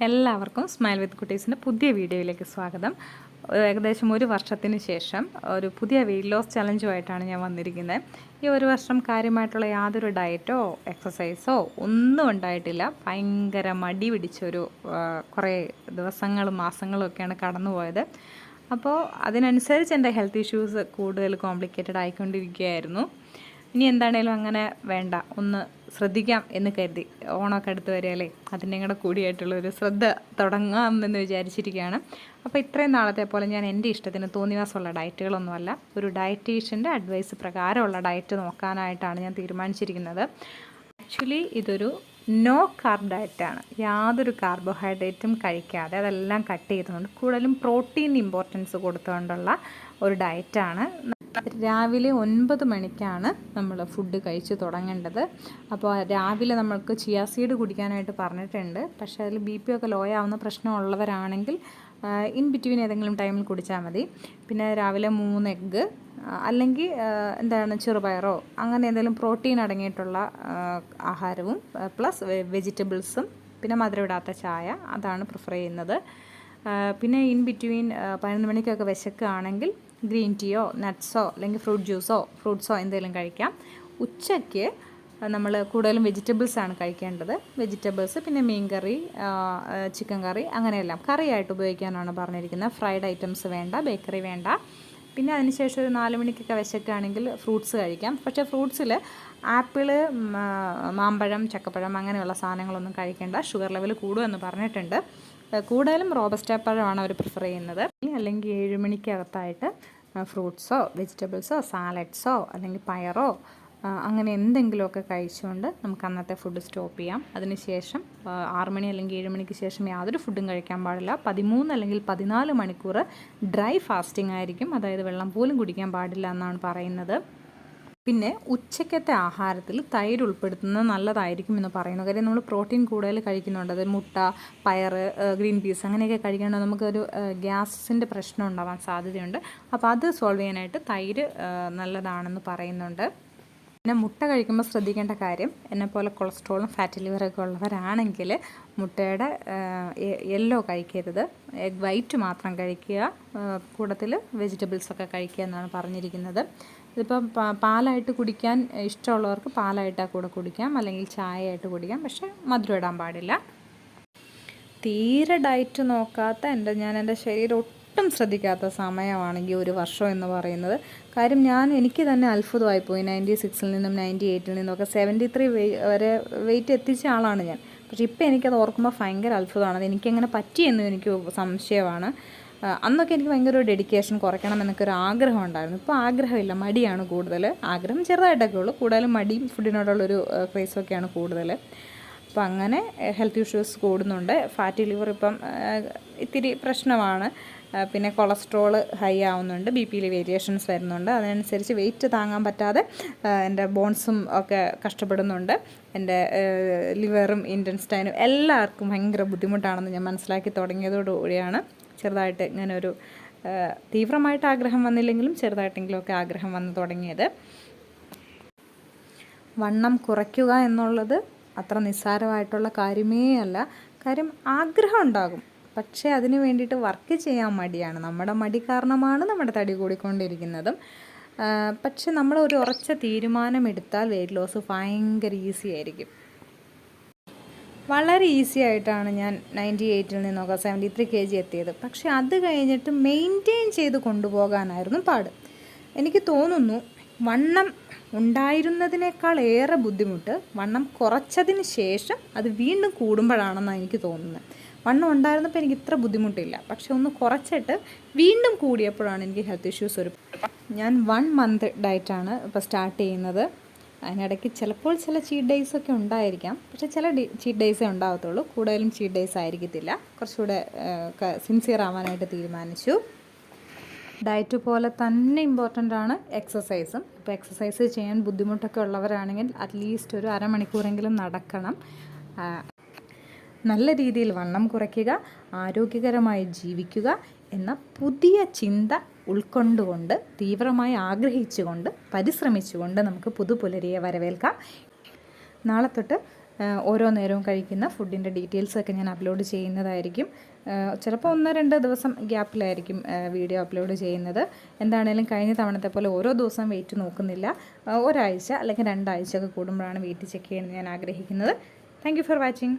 എല്ലാവർക്കും സ്മൈൽ വിത്ത് കുട്ടീസിൻ്റെ പുതിയ വീഡിയോയിലേക്ക് സ്വാഗതം. ഏകദേശം ഒരു വർഷത്തിന് ശേഷം ഒരു പുതിയ വെയിറ്റ് ലോസ് ചലഞ്ചുമായിട്ടാണ് ഞാൻ വന്നിരിക്കുന്നത്. ഈ ഒരു വർഷം കാര്യമായിട്ടുള്ള യാതൊരു ഡയറ്റോ എക്സസൈസോ ഒന്നും ഉണ്ടായിട്ടില്ല. ഭയങ്കര മടി പിടിച്ചൊരു കുറേ ദിവസങ്ങളും മാസങ്ങളും ഒക്കെയാണ് കടന്നുപോയത്. അപ്പോൾ അതിനനുസരിച്ച് എൻ്റെ ഹെൽത്ത് ഇഷ്യൂസ് കൂടുതൽ കോംപ്ലിക്കേറ്റഡ് ആയിക്കൊണ്ടിരിക്കുകയായിരുന്നു. ഇനി എന്താണേലും അങ്ങനെ വേണ്ട, ഒന്ന് ശ്രദ്ധിക്കാം എന്ന് കരുതി. ഓണമൊക്കെ അടുത്ത് വരികയല്ലേ, അതിൻ്റെ കൂടെ കൂടിയായിട്ടുള്ളൊരു ശ്രദ്ധ തുടങ്ങാമെന്ന് വിചാരിച്ചിരിക്കുകയാണ്. അപ്പോൾ ഇത്രയും നാളത്തെ പോലെ ഞാൻ എൻ്റെ ഇഷ്ടത്തിന് തോന്നിവാസമുള്ള ഡയറ്റുകളൊന്നുമല്ല, ഒരു ഡയറ്റീഷ്യൻ്റെ അഡ്വൈസ് പ്രകാരമുള്ള ഡയറ്റ് നോക്കാനായിട്ടാണ് ഞാൻ തീരുമാനിച്ചിരിക്കുന്നത്. ആക്ച്വലി ഇതൊരു നോ കാർബ് ഡയറ്റാണ്. യാതൊരു കാർബോഹൈഡ്രേറ്റും കഴിക്കാതെ അതെല്ലാം കട്ട് ചെയ്തുകൊണ്ട് കൂടുതലും പ്രോട്ടീൻ ഇമ്പോർട്ടൻസ് കൊടുത്തുകൊണ്ടുള്ള ഒരു ഡയറ്റാണ്. രാവിലെ 9 മണിക്കാണ് നമ്മൾ ഫുഡ് കഴിച്ച് തുടങ്ങേണ്ടത്. അപ്പോൾ രാവിലെ നമ്മൾക്ക് ചിയ സീഡ് കുടിക്കാനായിട്ട് പറഞ്ഞിട്ടുണ്ട്. പക്ഷേ അതിൽ BP ഒക്കെ ലോ ആവുന്ന പ്രശ്നമുള്ളവരാണെങ്കിൽ ഇൻ ബിറ്റ്വീൻ ഏതെങ്കിലും ടൈമിൽ കുടിച്ചാൽ മതി. പിന്നെ രാവിലെ 3 എഗ്ഗ് അല്ലെങ്കിൽ ചെറുപയറോ അങ്ങനെ എന്തെങ്കിലും പ്രോട്ടീൻ അടങ്ങിയിട്ടുള്ള ആഹാരവും പ്ലസ് വെജിറ്റബിൾസും പിന്നെ മധുരമിടാത്ത ചായ, അതാണ് പ്രിഫർ ചെയ്യുന്നത്. പിന്നെ ഇൻ ബിറ്റ്വീൻ 11 മണിക്കൊക്കെ വിശക്കുകയാണെങ്കിൽ ഗ്രീൻ ടീയോ നട്ട്സോ അല്ലെങ്കിൽ ഫ്രൂട്ട്സോ എന്തെങ്കിലും കഴിക്കാം. ഉച്ചയ്ക്ക് നമ്മൾ കൂടുതലും വെജിറ്റബിൾസാണ് കഴിക്കേണ്ടത്. വെജിറ്റബിൾസ്, പിന്നെ മീൻ കറി, ചിക്കൻ കറി, അങ്ങനെയെല്ലാം കറിയായിട്ട് ഉപയോഗിക്കാനാണ് പറഞ്ഞിരിക്കുന്നത്. ഫ്രൈഡ് ഐറ്റംസ് വേണ്ട, ബേക്കറി വേണ്ട. പിന്നെ അതിനുശേഷം ഒരു 4 മണിക്കൊക്കെ വിശക്കുകയാണെങ്കിൽ ഫ്രൂട്ട്സ് കഴിക്കാം. പക്ഷേ ഫ്രൂട്ട്സിൽ ആപ്പിള്, മാമ്പഴം, ചക്കപ്പഴം അങ്ങനെയുള്ള സാധനങ്ങളൊന്നും കഴിക്കേണ്ട, ഷുഗർ ലെവൽ കൂടുമെന്ന് പറഞ്ഞിട്ടുണ്ട്. കൂടുതലും റോബസ്റ്റ പഴമാണ് അവർ പ്രിഫർ ചെയ്യുന്നത്. അല്ലെങ്കിൽ 7 മണിക്കകത്തായിട്ട് ഫ്രൂട്ട്സോ വെജിറ്റബിൾസോ സാലഡ്സോ അല്ലെങ്കിൽ പയറോ അങ്ങനെ എന്തെങ്കിലുമൊക്കെ കഴിച്ചുകൊണ്ട് നമുക്ക് അന്നത്തെ ഫുഡ് സ്റ്റോപ്പ് ചെയ്യാം. അതിനുശേഷം 6 മണി അല്ലെങ്കിൽ 7 മണിക്ക് ശേഷം യാതൊരു ഫുഡും കഴിക്കാൻ പാടില്ല. 13 അല്ലെങ്കിൽ 14 മണിക്കൂർ ഡ്രൈ ഫാസ്റ്റിംഗ് ആയിരിക്കും, അതായത് വെള്ളം പോലും കുടിക്കാൻ പാടില്ല എന്നാണ് പറയുന്നത്. പിന്നെ ഉച്ചക്കത്തെ ആഹാരത്തിൽ തൈര് ഉൾപ്പെടുത്തുന്നത് നല്ലതായിരിക്കും എന്ന് പറയുന്നു. കാര്യം നമ്മൾ പ്രോട്ടീൻ കൂടുതൽ കഴിക്കുന്നുണ്ട്. അത് മുട്ട, പയർ, ഗ്രീൻ പീസ് അങ്ങനെയൊക്കെ കഴിക്കേണ്ടത് നമുക്കൊരു ഗ്യാസിൻ്റെ പ്രശ്നം ഉണ്ടാവാൻ സാധ്യതയുണ്ട്. അപ്പോൾ അത് സോൾവ് ചെയ്യാനായിട്ട് തൈര് നല്ലതാണെന്ന് പറയുന്നുണ്ട്. പിന്നെ മുട്ട കഴിക്കുമ്പോൾ ശ്രദ്ധിക്കേണ്ട കാര്യം, എന്നെപ്പോലെ കൊളസ്ട്രോളും ഫാറ്റി ലിവറൊക്കെ ഉള്ളവരാണെങ്കിൽ മുട്ടയുടെ യെല്ലോ കഴിക്കരുത്, എഗ് വൈറ്റ് മാത്രം കഴിക്കുക. കൂട്ടത്തിൽ വെജിറ്റബിൾസൊക്കെ കഴിക്കുക എന്നാണ് പറഞ്ഞിരിക്കുന്നത്. ഇതിപ്പം പാലായിട്ട് കുടിക്കാൻ ഇഷ്ടമുള്ളവർക്ക് പാലായിട്ടാണ് കൂടെ കുടിക്കാം, അല്ലെങ്കിൽ ചായയായിട്ട് കുടിക്കാം. പക്ഷേ മധുരം ഇടാൻ പാടില്ല. തീരെ ഡയറ്റ് നോക്കാത്ത ഞാൻ എൻ്റെ ശരീരം ഒട്ടും ശ്രദ്ധിക്കാത്ത സമയമാണ് ഈ ഒരു വർഷം എന്ന് പറയുന്നത്. കാര്യം എനിക്ക് തന്നെ അത്ഭുതമായിപ്പോയി. 96-ൽ നിന്നും 98-ൽ നിന്നൊക്കെ 73 വരെ വെയിറ്റ് എത്തിച്ച ആളാണ് ഞാൻ. പക്ഷേ ഇപ്പോൾ എനിക്കത് ഓർക്കുമ്പോൾ ഭയങ്കര അത്ഭുതമാണ്. അത് എനിക്കെങ്ങനെ പറ്റിയെന്നും എനിക്ക് സംശയമാണ്. അന്നൊക്കെ എനിക്ക് ഭയങ്കര ഒരു ഡെഡിക്കേഷൻ, കുറയ്ക്കണം എന്നൊക്കെ ഒരു ആഗ്രഹം ഉണ്ടായിരുന്നു. ഇപ്പോൾ ആഗ്രഹമില്ല, മടിയാണ് കൂടുതൽ. ആഗ്രഹം ചെറുതായിട്ടൊക്കെ ഉള്ളൂ, കൂടുതലും മടിയും ഫുഡിനോടുള്ളൊരു ക്രേസൊക്കെയാണ് കൂടുതൽ. അപ്പോൾ അങ്ങനെ ഹെൽത്ത് ഇഷ്യൂസ് കൂടുന്നുണ്ട്. ഫാറ്റി ലിവർ ഇപ്പം ഇത്തിരി പ്രശ്നമാണ്. പിന്നെ കൊളസ്ട്രോൾ ഹൈ ആവുന്നുണ്ട്, BP-യിൽ വേരിയേഷൻസ് വരുന്നുണ്ട്. അതിനനുസരിച്ച് വെയിറ്റ് താങ്ങാൻ പറ്റാതെ എൻ്റെ ബോൺസും ഒക്കെ കഷ്ടപ്പെടുന്നുണ്ട്. എൻ്റെ ലിവറും ഇൻറ്റസ്റ്റൈനും എല്ലാവർക്കും ഭയങ്കര ബുദ്ധിമുട്ടാണെന്ന് ഞാൻ മനസ്സിലാക്കി തുടങ്ങിയതോടുകൂടിയാണ് ചെറുതായിട്ട് ഇങ്ങനൊരു തീവ്രമായിട്ട് ആഗ്രഹം വന്നില്ലെങ്കിലും ചെറുതായിട്ടെങ്കിലുമൊക്കെ ആഗ്രഹം വന്ന് തുടങ്ങിയത്. വണ്ണം കുറയ്ക്കുക എന്നുള്ളത് അത്ര നിസ്സാരമായിട്ടുള്ള കാര്യമേ അല്ല. കാര്യം ആഗ്രഹം ഉണ്ടാകും, പക്ഷേ അതിന് വേണ്ടിയിട്ട് വർക്ക് ചെയ്യാൻ മടിയാണ്. നമ്മുടെ മടി കാരണമാണ് നമ്മുടെ തടി കൂടിക്കൊണ്ടിരിക്കുന്നതും. പക്ഷെ നമ്മൾ ഒരു ഉറച്ച തീരുമാനമെടുത്താൽ വെയിറ്റ് ലോസ് ഭയങ്കര ഈസി ആയിരിക്കും. വളരെ ഈസി ആയിട്ടാണ് ഞാൻ 98-ൽ നിന്നൊക്കെ 73 kg എത്തിയത്. പക്ഷേ അത് കഴിഞ്ഞിട്ട് മെയിൻറ്റെയിൻ ചെയ്ത് കൊണ്ടുപോകാനായിരുന്നു പാട്. എനിക്ക് തോന്നുന്നു വണ്ണം ഉണ്ടായിരുന്നതിനേക്കാൾ ഏറെ ബുദ്ധിമുട്ട് വണ്ണം കുറച്ചതിന് ശേഷം അത് വീണ്ടും കൂടുമ്പോഴാണെന്നാണ് എനിക്ക് തോന്നുന്നത്. വണ്ണം ഉണ്ടായിരുന്നപ്പോൾ എനിക്ക് ഇത്ര ബുദ്ധിമുട്ടില്ല, പക്ഷെ ഒന്ന് കുറച്ചിട്ട് വീണ്ടും കൂടിയപ്പോഴാണ് എനിക്ക് ഹെൽത്ത് ഇഷ്യൂസ് ഞാൻ 1 മന്ത് ഡയറ്റാണ് ഇപ്പോൾ സ്റ്റാർട്ട് ചെയ്യുന്നത്. അതിനിടയ്ക്ക് ചിലപ്പോൾ ചില ചീറ്റ് ഡേയ്സൊക്കെ ഉണ്ടായിരിക്കാം, പക്ഷേ ചില ചീറ്റ് ഡേയ്സേ ഉണ്ടാകത്തുള്ളൂ. കൂടുതലും ചീറ്റ് ഡേയ്സ് ആയിരിക്കത്തില്ല. കുറച്ചുകൂടെ സിൻസിയർ ആവാനായിട്ട് തീരുമാനിച്ചു. ഡയറ്റ് പോലെ തന്നെ ഇമ്പോർട്ടൻ്റ് ആണ് എക്സസൈസും. ഇപ്പോൾ എക്സസൈസ് ചെയ്യാൻ ബുദ്ധിമുട്ടൊക്കെ ഉള്ളവരാണെങ്കിൽ അറ്റ്ലീസ്റ്റ് ഒരു അരമണിക്കൂറെങ്കിലും നടക്കണം. നല്ല രീതിയിൽ വണ്ണം കുറയ്ക്കുക, ആരോഗ്യകരമായി ജീവിക്കുക എന്ന പുതിയ ചിന്ത ഉൾക്കൊണ്ടുകൊണ്ട്, തീവ്രമായി ആഗ്രഹിച്ചുകൊണ്ട്, പരിശ്രമിച്ചുകൊണ്ട് നമുക്ക് പുതുപുലരിയെ വരവേൽക്കാം. നാളെ തൊട്ട് ഓരോ നേരവും കഴിക്കുന്ന ഫുഡിൻ്റെ ഡീറ്റെയിൽസൊക്കെ ഞാൻ അപ്ലോഡ് ചെയ്യുന്നതായിരിക്കും. ചിലപ്പോൾ 1-2 ദിവസം ഗ്യാപ്പിലായിരിക്കും വീഡിയോ അപ്ലോഡ് ചെയ്യുന്നത്. എന്താണേലും കഴിഞ്ഞ തവണത്തെ പോലെ ഓരോ ദിവസം വെയിറ്റ് നോക്കുന്നില്ല. ഒരാഴ്ച അല്ലെങ്കിൽ 2 ആഴ്ചയൊക്കെ കൂടുമ്പോഴാണ് വെയിറ്റ് ചെക്ക് ചെയ്യാൻ ഞാൻ ആഗ്രഹിക്കുന്നത്. Thank you for watching.